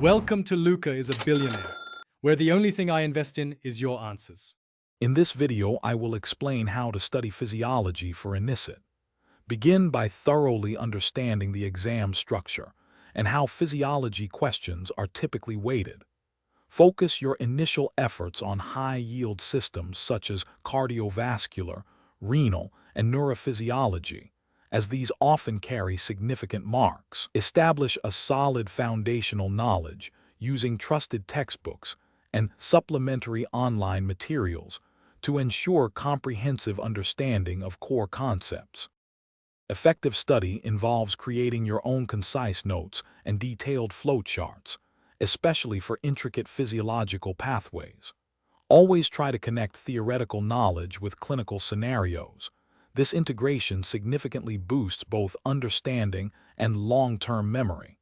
Welcome to Luca is a Billionaire, where the only thing I invest in is your answers. In this video, I will explain how to study physiology for INICET. Begin by thoroughly understanding the exam structure and how physiology questions are typically weighted. Focus your initial efforts on high-yield systems such as cardiovascular, renal, and neurophysiology, as these often carry significant marks. Establish a solid foundational knowledge using trusted textbooks and supplementary online materials to ensure comprehensive understanding of core concepts. Effective study involves creating your own concise notes and detailed flowcharts, especially for intricate physiological pathways. Always try to connect theoretical knowledge with clinical scenarios. This integration significantly boosts both understanding and long-term memory.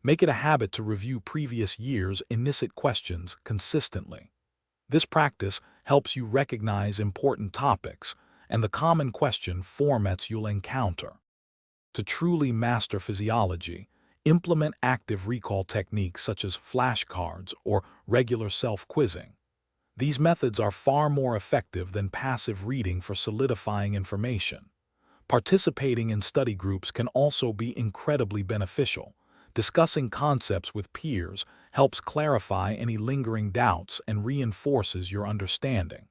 Make it a habit to review previous year's INICET questions consistently. This practice helps you recognize important topics and the common question formats you'll encounter. To truly master physiology, implement active recall techniques such as flashcards or regular self-quizzing. These methods are far more effective than passive reading for solidifying information. Participating in study groups can also be incredibly beneficial. Discussing concepts with peers helps clarify any lingering doubts and reinforces your understanding.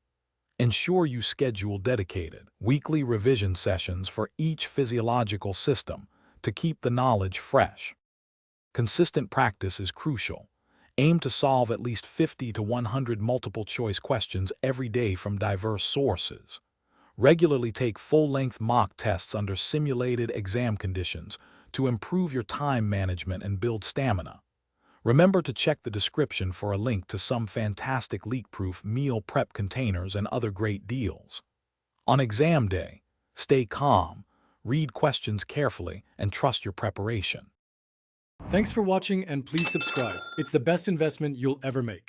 Ensure you schedule dedicated, weekly revision sessions for each physiological system to keep the knowledge fresh. Consistent practice is crucial. Aim to solve at least 50 to 100 multiple-choice questions every day from diverse sources. Regularly take full-length mock tests under simulated exam conditions to improve your time management and build stamina. Remember to check the description for a link to some fantastic leak-proof meal prep containers and other great deals. On exam day, stay calm, read questions carefully, and trust your preparation. Thanks for watching and please subscribe. It's the best investment you'll ever make.